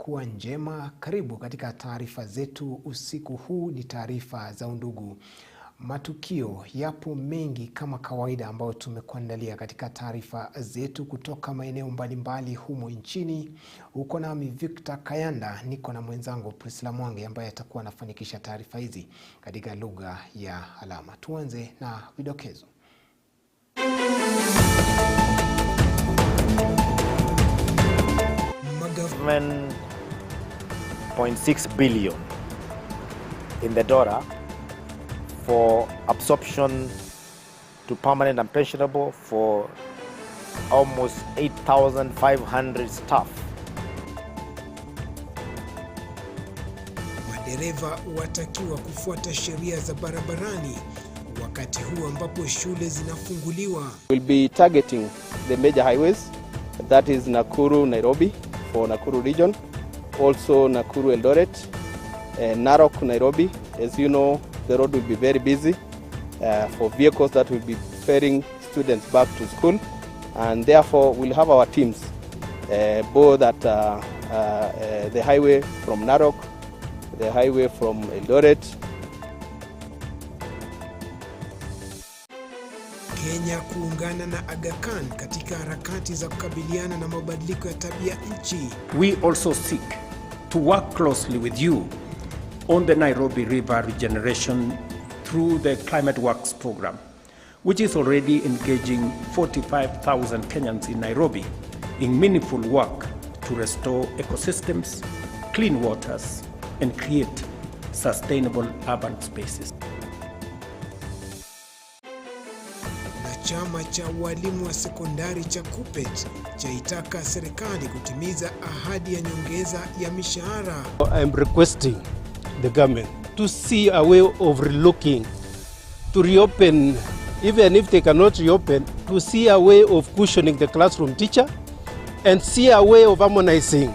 kuwa njema. Karibu katika taarifa zetu usiku huu. Ni taarifa za Undugu Matukio. Yapo mengi kama kawaida ambayo tumekuandalia katika taarifa zetu kutoka maeneo mbalimbali humo nchini. Uko nami Victor Kayanda, niko na mwenzangu Priscilla Mwange ambaye atakuwa anafanikisha taarifa hizi katika lugha ya alama. Tuanze na vidokezo. $7.6 billion in the dollar for absorption to permanent and pensionable for almost 8,500 staff. Madereva watakiwa kufuata sheria za barabarani wakati huu ambapo shule zinafunguliwa. We'll be targeting the major highways, that is Nakuru, Nairobi for Nakuru region, also Nakuru, Eldoret, Narok, Nairobi. As you know, the road will be very busy for vehicles that will be ferrying students back to school, and therefore we'll have our teams both at the highway from Narok, the highway from Eldoret. Kenya kuungana na Aga Khan katika harakati za kukabiliana na mabadiliko ya tabia nchi. We also seek to work closely with you on the Nairobi River regeneration through the Climate Works program, which is already engaging 45,000 Kenyans in Nairobi in meaningful work to restore ecosystems, clean waters, and create sustainable urban spaces. Chama cha walimu wa sekondari cha KUPPET chaitaka serikali kutimiza ahadi ya nyongeza ya mishahara. I'm requesting the government to see a way of relooking, to reopen, even if they cannot reopen, to see a way of cushioning the classroom teacher and see a way of harmonizing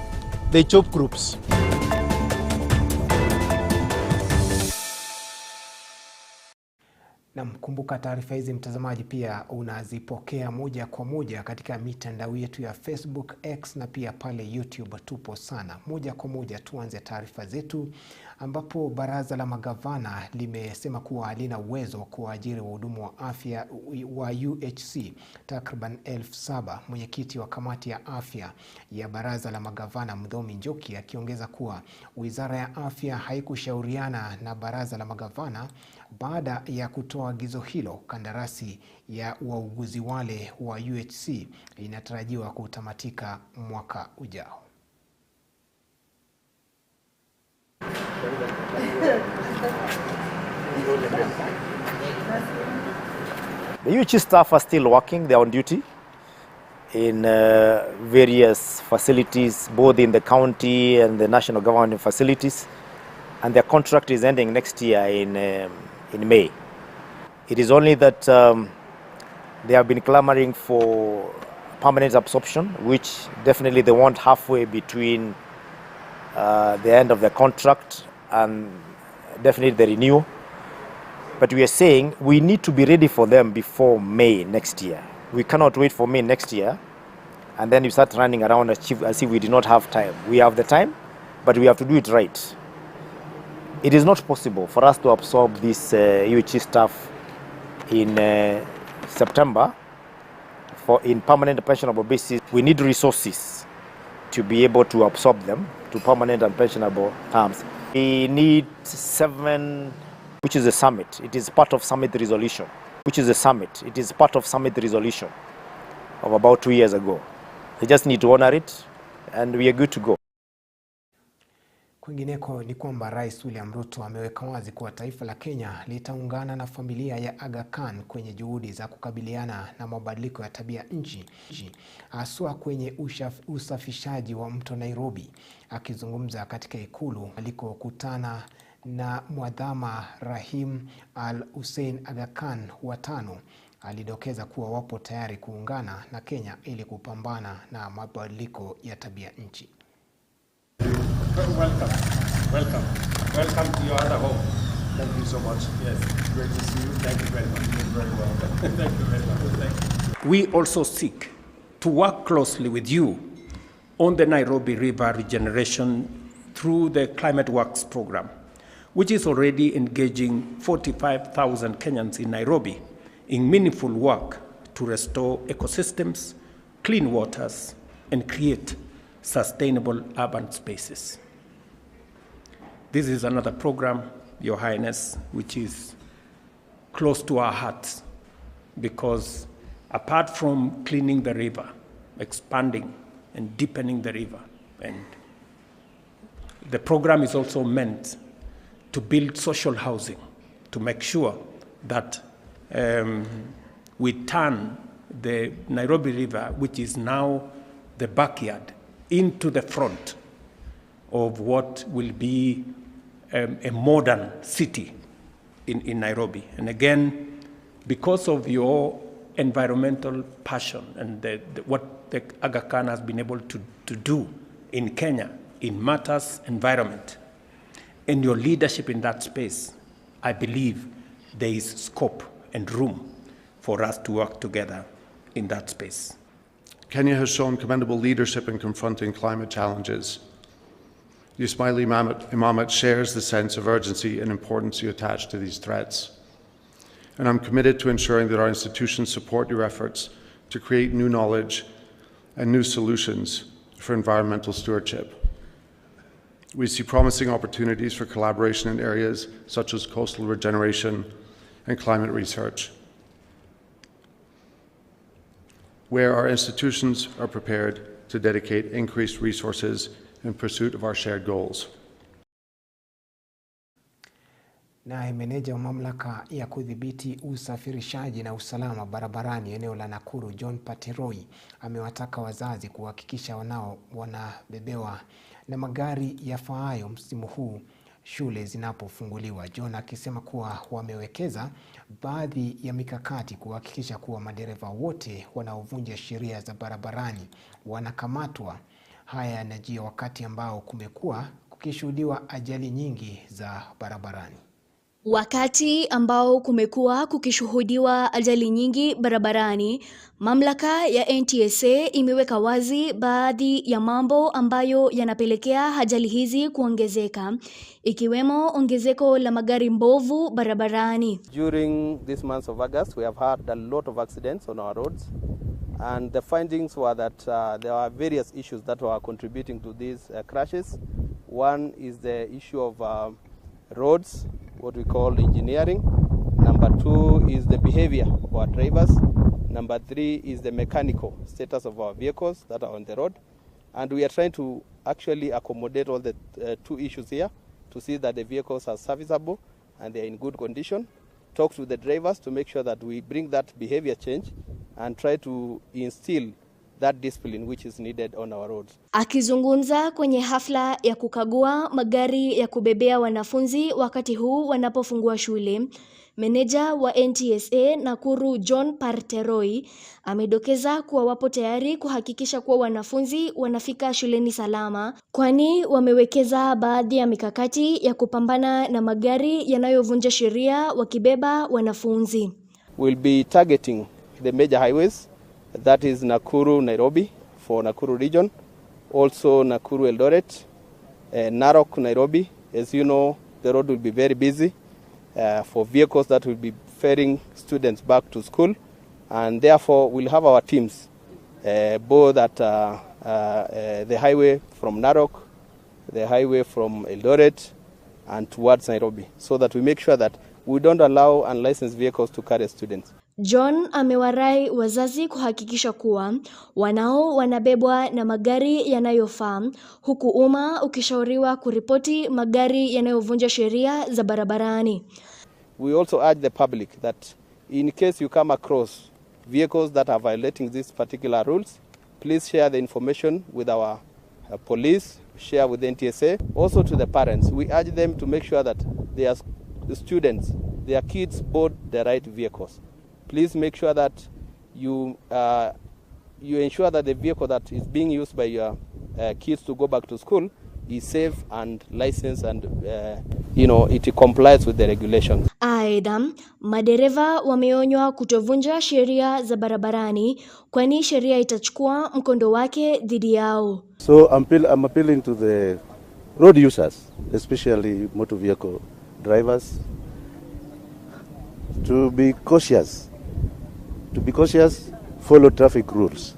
the job groups. Na mkumbuka taarifa hizi mtazamaji pia unazipokea moja kwa moja katika mitandao yetu ya Facebook, X na pia pale YouTube. Tupo sana. Moja kwa moja tuanze taarifa zetu ambapo baraza la magavana limesema kuwa halina uwezo wa kuajiri wahudumu wa afya wa UHC takriban 7,000. Mwenyekiti wa kamati ya afya ya baraza la magavana Mdhomi Njoki akiongeza kuwa wizara ya afya haikushauriana na baraza la magavana baada ya kutoa agizo hilo. Kandarasi ya wauguzi wale wa UHC inatarajiwa kutamatika mwaka ujao. The UHC staff are still working. They are on duty in various facilities, both in the county and the national government facilities, and their contract is ending next year in May. It is only that they have been clamoring for permanent absorption, which definitely they want halfway between the end of the contract and definitely the renewal. But we are saying we need to be ready for them before May next year. We cannot wait for May next year and then you start running around as if we did not have time. We have the time, but we have to do it right. It is not possible for us to absorb this UHC staff in September in permanent and pensionable basis. We need resources to be able to absorb them to permanent and pensionable terms. We need 7, which is a summit. It is part of summit resolution, which is a summit. It is part of summit resolution of about 2 years ago. They just need to honor it and we are good to go. Kwingineko ni kwamba Rais William Ruto ameweka wazi kuwa taifa la Kenya litaungana na familia ya Aga Khan kwenye juhudi za kukabiliana na mabadiliko ya tabia nchi, haswa kwenye usafishaji wa mto Nairobi. Akizungumza katika ikulu alikokutana na Mwadhama Rahim Al-Hussein Aga Khan wa 5, alidokeza kuwa wapo tayari kuungana na Kenya ili kupambana na mabadiliko ya tabia nchi. Welcome to your other home. Thank you so much. Yes, great to see you. Thank you very much. Very well. Thank you very much. Thank you. We also seek to work closely with you on the Nairobi River regeneration through the Climate Works program, which is already engaging 45,000 Kenyans in Nairobi in meaningful work to restore ecosystems, clean waters, and create sustainable urban spaces. This is another program, Your Highness, which is close to our hearts, because apart from cleaning the river, expanding and deepening the river, and the program is also meant to build social housing, to make sure that we turn the Nairobi River, which is now the backyard, into the front of what will be a modern city in Nairobi. And again, because of your environmental passion and what the Aga Khan has been able to do in Kenya in matters environment, and your leadership in that space, I believe there is scope and room for us to work together in that space. Kenya has shown commendable leadership in confronting climate challenges. The Ismaili Imamate shares the sense of urgency and importance you attach to these threats. And I'm committed to ensuring that our institutions support your efforts to create new knowledge and new solutions for environmental stewardship. We see promising opportunities for collaboration in areas such as coastal regeneration and climate research, where our institutions are prepared to dedicate increased resources in pursuit of our shared goals. Naye meneja wa mamlaka ya kudhibiti usafirishaji na usalama barabarani eneo la Nakuru, John Pateroi, amewataka wazazi kuhakikisha wanao wanabebewa na magari yafaayo msimu huu shule zinapofunguliwa. John akisema kuwa wamewekeza baadhi ya mikakati kuhakikisha kuwa madereva wote wanaovunja sheria za barabarani wanakamatwa. Haya yanajia wakati ambao kumekuwa kukishuhudiwa ajali nyingi za barabarani. Wakati ambao kumekuwa kukishuhudiwa ajali nyingi barabarani, mamlaka ya NTSA imeweka wazi baadhi ya mambo ambayo yanapelekea ajali hizi kuongezeka, ikiwemo ongezeko la magari mbovu barabarani. During this month of August, we have had a lot of accidents on our roads, and the findings were that there are various issues that were contributing to these crashes. One is the issue of roads, what we call engineering. Number two is the behavior of our drivers. Number three is the mechanical status of our vehicles that are on the road. And we are trying to actually accommodate all the two issues here to see that the vehicles are serviceable and they are in good condition. Talk to the drivers to make sure that we bring that behavior change and try to instill that discipline which is needed on our roads. Akizungumza kwenye hafla ya kukagua magari ya kubebea wanafunzi wakati huu wanapofungua shule, meneja wa NTSA Nakuru John Pateroi amedokeza kuwa wapo tayari kuhakikisha kuwa wanafunzi wanafika shuleni salama, kwani wamewekeza baadhi ya mikakati ya kupambana na magari yanayovunja sheria wakibeba wanafunzi. We'll be targeting the major highways, that is Nakuru, Nairobi for Nakuru region, also Nakuru, Eldoret, Narok, Nairobi. As you know, the road will be very busy for vehicles that will be ferrying students back to school, and therefore we'll have our teams both at the highway from Narok, the highway from Eldoret, and towards Nairobi, so that we make sure that we don't allow unlicensed vehicles to carry students. John amewarai wazazi kuhakikisha kuwa wanao wanabebwa na magari yanayofaa, huku umma ukishauriwa kuripoti magari yanayovunja sheria za barabarani. We also urge the public that in case you come across vehicles that are violating these particular rules, please share the information with our police, share with the NTSA. Also to the parents, we urge them to make sure that their students, their kids board the right vehicles. Please make sure that you ensure that the vehicle that is being used by your kids to go back to school is safe and licensed and it complies with the regulations. Aidha, madereva wameonywa kutovunja sheria za barabarani kwani sheria itachukua mkondo wake dhidi yao. So I'm appealing to the road users, especially motor vehicle drivers, to be cautious. Follow traffic rules.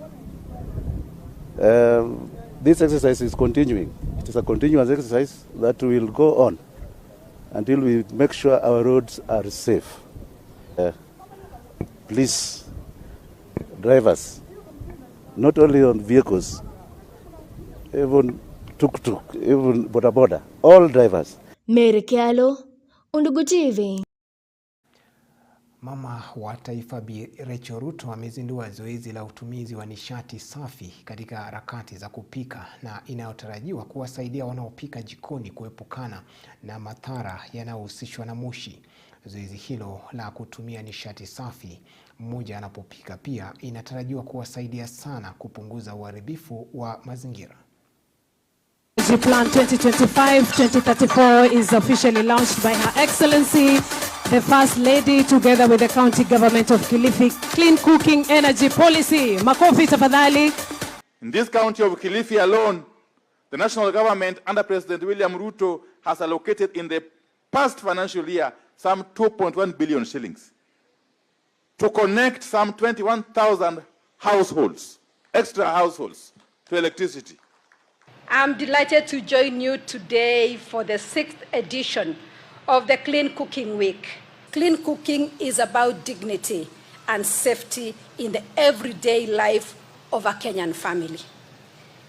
This exercise is continuing. It is a continuous exercise that will go on until we make sure our roads are safe. Please, drivers, not only on vehicles, even tuk-tuk, even boda-boda, all drivers. Mary Kialo, Undugu TV. Mama wa Taifa Bi Rachel Ruto amezindua zoezi la utumizi wa nishati safi katika harakati za kupika na inayotarajiwa kuwasaidia wanaopika jikoni kuepukana na madhara yanayohusishwa na moshi. Zoezi hilo la kutumia nishati safi mmoja anapopika pia inatarajiwa sana kupunguza uharibifu wa mazingira. The Plan 2025-2034 is officially launched by Her Excellency, the First Lady, together with the County Government of Kilifi. Clean Cooking Energy Policy. Makofi tafadhali. In this county of Kilifi alone, the national government under President William Ruto has allocated in the past financial year some 2.1 billion shillings to connect some 21,000 households, extra households, to electricity. I'm delighted to join you today for the 6th edition of the Clean Cooking Week. Clean cooking is about dignity and safety in the everyday life of a Kenyan family.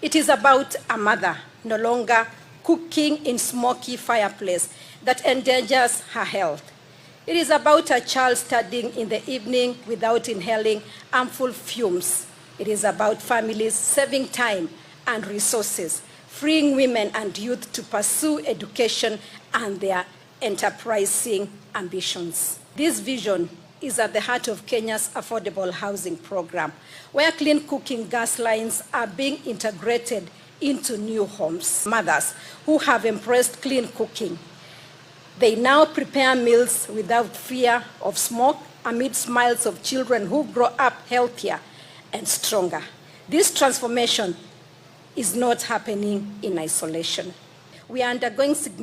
It is about a mother no longer cooking in smoky fireplace that endangers her health. It is about a child studying in the evening without inhaling harmful fumes. It is about families saving time and resources, freeing women and youth to pursue education and their enterprising ambitions. This vision is at the heart of Kenya's affordable housing program, where clean cooking gas lines are being integrated into new homes. Mothers who have embraced clean cooking, they now prepare meals without fear of smoke amid smiles of children who grow up healthier and stronger. This transformation is not happening in isolation. We are undergoing significant